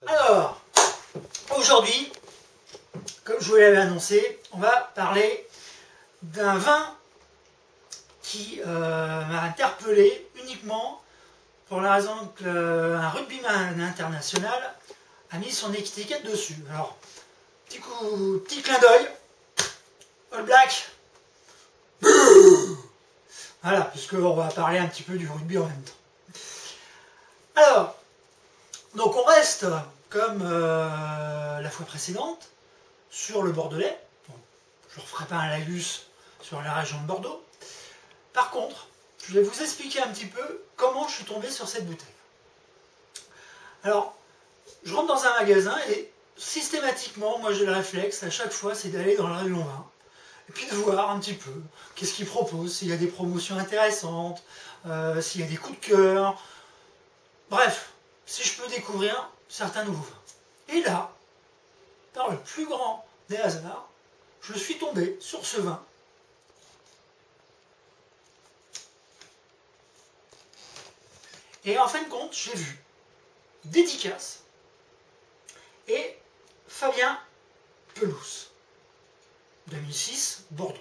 Alors, aujourd'hui, comme je vous l'avais annoncé, on va parler d'un vin qui m'a interpellé uniquement pour la raison qu'un rugbyman international a mis son étiquette dessus. Alors, petit clin d'œil, All Black. Voilà, puisqu'on va parler un petit peu du rugby en même temps. Alors, donc on reste, comme la fois précédente, sur le Bordelais. Bon, je ne referai pas un laïus sur la région de Bordeaux. Par contre, je vais vous expliquer un petit peu comment je suis tombé sur cette bouteille. Alors, je rentre dans un magasin et systématiquement, moi j'ai le réflexe, à chaque fois, c'est d'aller dans le rayon vin. Et puis de voir un petit peu qu'est-ce qu'ils proposent, s'il y a des promotions intéressantes, s'il y a des coups de cœur. Bref, si je peux découvrir certains nouveaux vins. Et là, par le plus grand des hasards, je suis tombé sur ce vin. Et en fin de compte, j'ai vu dédicace et Fabien Pelouse, 2006, Bordeaux.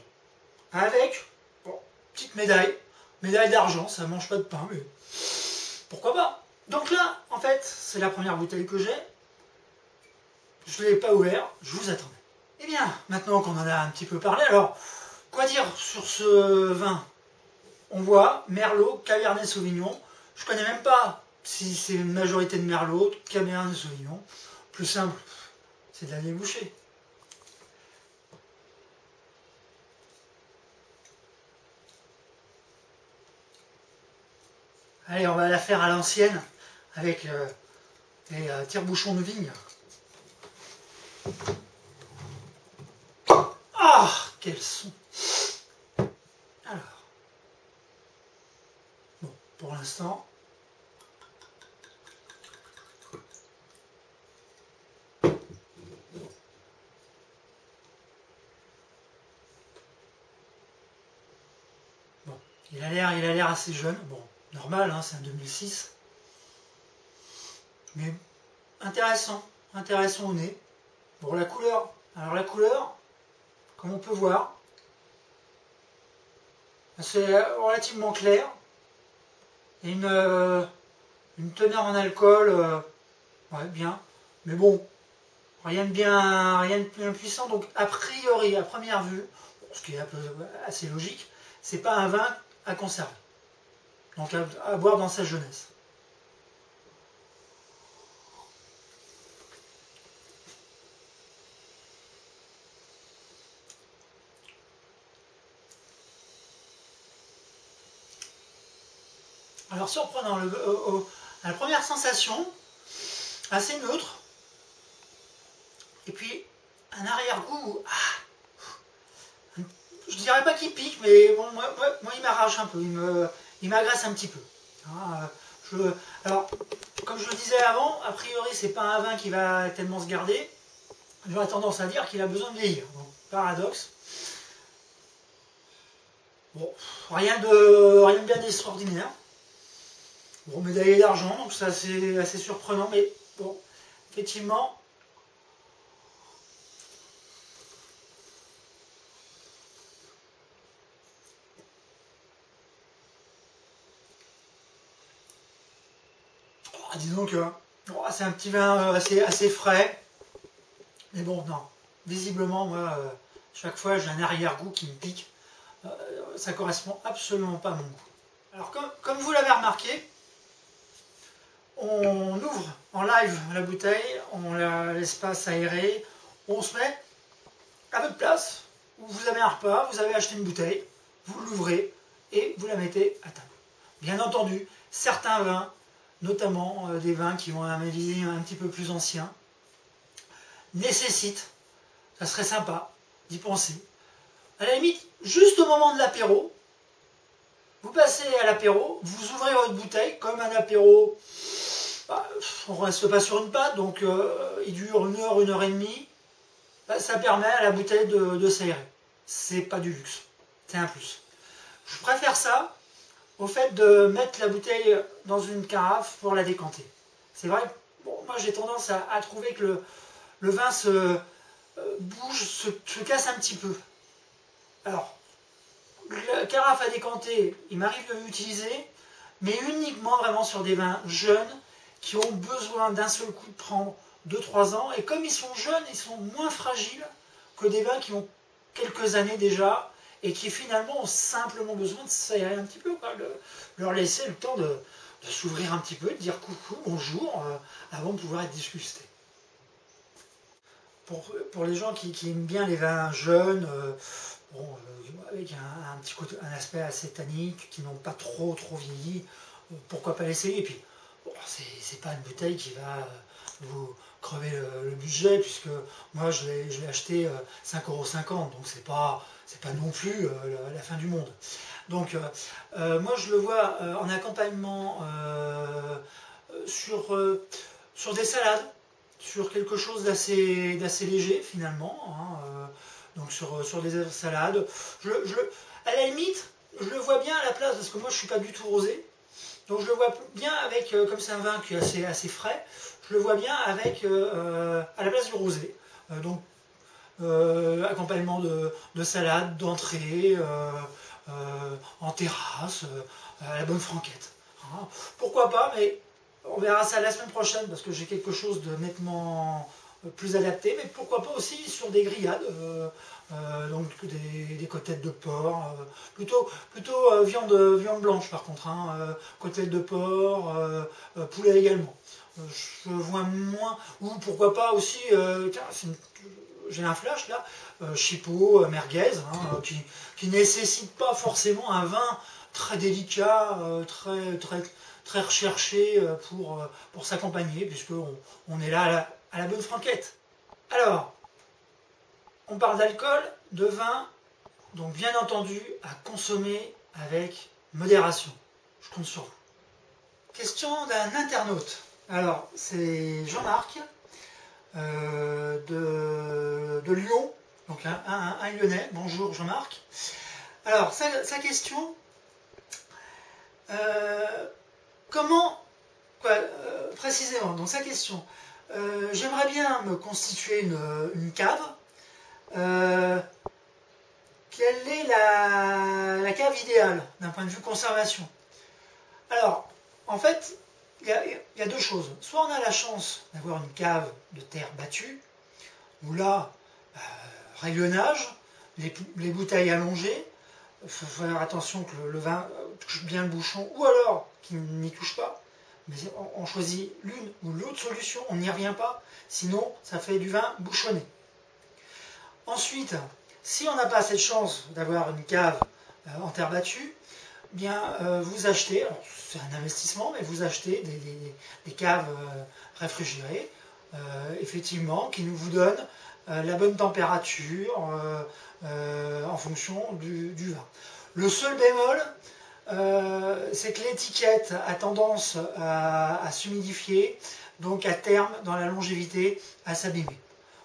Avec, bon, petite médaille d'argent, ça mange pas de pain, mais pourquoi pas. Donc là, en fait, c'est la première bouteille que j'ai. Je ne l'ai pas ouvert, je vous attendais. Eh bien, maintenant qu'on en a un petit peu parlé, alors, quoi dire sur ce vin? On voit Merlot, Cabernet Sauvignon. Je ne connais même pas si c'est une majorité de Merlot, Cabernet Sauvignon. Plus simple, c'est de la déboucher. Allez, on va la faire à l'ancienne avec les tire-bouchons de vigne. Ah, quel son! Alors, bon, pour l'instant, bon, il a l'air assez jeune. Bon, normal, hein, c'est un 2006. Mais intéressant au nez. Bon, la couleur, alors la couleur, comme on peut voir, c'est relativement clair. Il y a une teneur en alcool, ouais, bien. Mais bon, rien de bien puissant. Donc, a priori, à première vue, ce qui est assez logique, c'est pas un vin à conserver. Donc, à boire dans sa jeunesse. Alors surprenant, la première sensation, assez neutre, et puis un arrière-goût, je dirais pas qu'il pique, mais bon, moi il m'arrache un peu, il m'agresse un petit peu. Alors, comme je le disais avant, a priori c'est pas un vin qui va tellement se garder, j'aurais tendance à dire qu'il a besoin de vieillir, donc paradoxe. Bon, rien de bien extraordinaire. Bon, médaillé d'argent, donc c'est assez surprenant, mais bon, effectivement. Disons que c'est un petit vin assez frais, mais bon, non. Visiblement, moi, chaque fois, j'ai un arrière-goût qui me pique. Ça correspond absolument pas à mon goût. Alors, comme vous l'avez remarqué, on ouvre en live la bouteille, on la laisse pas s'aérer, on se met à votre place, où vous avez un repas, vous avez acheté une bouteille, vous l'ouvrez et vous la mettez à table. Bien entendu, certains vins, notamment des vins qui ont un millésime un petit peu plus ancien, nécessitent, ça serait sympa d'y penser, à la limite, juste au moment de l'apéro, vous passez à l'apéro, vous ouvrez votre bouteille, comme un apéro, on ne reste pas sur une pâte, donc il dure 1 heure et demie, ça permet à la bouteille de s'aérer. C'est pas du luxe, c'est un plus. Je préfère ça au fait de mettre la bouteille dans une carafe pour la décanter. C'est vrai, bon, moi j'ai tendance à trouver que le vin bouge, se casse un petit peu. Alors, la carafe à décanter, il m'arrive de l'utiliser, mais uniquement vraiment sur des vins jeunes qui ont besoin d'un seul coup de prendre 2-3 ans. Et comme ils sont jeunes, ils sont moins fragiles que des vins qui ont quelques années déjà et qui finalement ont simplement besoin de s'aérer un petit peu, quoi, leur laisser le temps de s'ouvrir un petit peu, de dire coucou, bonjour, avant de pouvoir être dégusté. Pour les gens qui aiment bien les vins jeunes, bon, avec un petit côté, un aspect assez tannique, qui n'ont pas trop vieilli, pourquoi pas l'essayer. Et puis, bon, c'est pas une bouteille qui va vous crever le budget, puisque moi je l'ai acheté 5,50 €, donc c'est pas non plus la fin du monde. Donc moi je le vois en accompagnement sur des salades, sur quelque chose d'assez léger finalement, hein, donc sur des salades. À la limite, je le vois bien à la place, parce que moi je suis pas du tout rosé, donc je le vois bien avec, comme c'est un vin qui est assez frais, je le vois bien avec à la place du rosé. Donc accompagnement de salade, d'entrée, en terrasse, à la bonne franquette. Hein. Pourquoi pas, mais on verra ça la semaine prochaine parce que j'ai quelque chose de nettement plus adapté, mais pourquoi pas aussi sur des grillades, donc des côtelettes de porc, plutôt viande blanche par contre, hein, côtelettes de porc, poulet également. Je vois moins, ou pourquoi pas aussi, tiens, j'ai un flash là, chipot, merguez, hein, qui ne nécessite pas forcément un vin très délicat, très recherché pour s'accompagner, puisqu'on est là à la bonne franquette. Alors, on parle d'alcool, de vin, donc bien entendu à consommer avec modération. Je compte sur vous. Question d'un internaute. Alors, c'est Jean-Marc de Lyon, donc un Lyonnais. Bonjour Jean-Marc. Alors, sa question, précisément, dans sa question, j'aimerais bien me constituer une cave. Quelle est la cave idéale d'un point de vue conservation? Alors, en fait, il y a deux choses. Soit on a la chance d'avoir une cave de terre battue, où là, rayonnage, les bouteilles allongées, il faut faire attention que le vin touche bien le bouchon, ou alors qu'il n'y touche pas. Mais on choisit l'une ou l'autre solution, on n'y revient pas, sinon ça fait du vin bouchonné. Ensuite, si on n'a pas cette chance d'avoir une cave en terre battue, bien vous achetez, c'est un investissement, mais vous achetez des caves réfrigérées, effectivement, qui vous donnent la bonne température en fonction du vin. Le seul bémol, c'est que l'étiquette a tendance à s'humidifier, donc à terme, dans la longévité, à s'abîmer.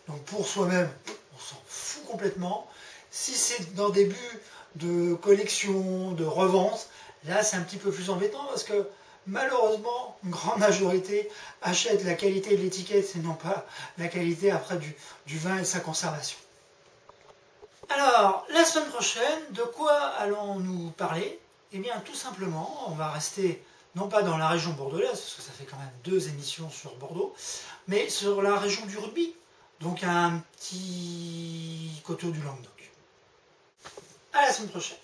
Donc pour soi-même, on s'en fout complètement. Si c'est dans des buts de collection, de revente, là c'est un petit peu plus embêtant parce que malheureusement, une grande majorité achète la qualité de l'étiquette et non pas la qualité après du vin et de sa conservation. Alors, la semaine prochaine, de quoi allons-nous parler? Eh bien, tout simplement, on va rester non pas dans la région bordelaise, parce que ça fait quand même 2 émissions sur Bordeaux, mais sur la région du rugby, donc un petit coteau du Languedoc. À la semaine prochaine.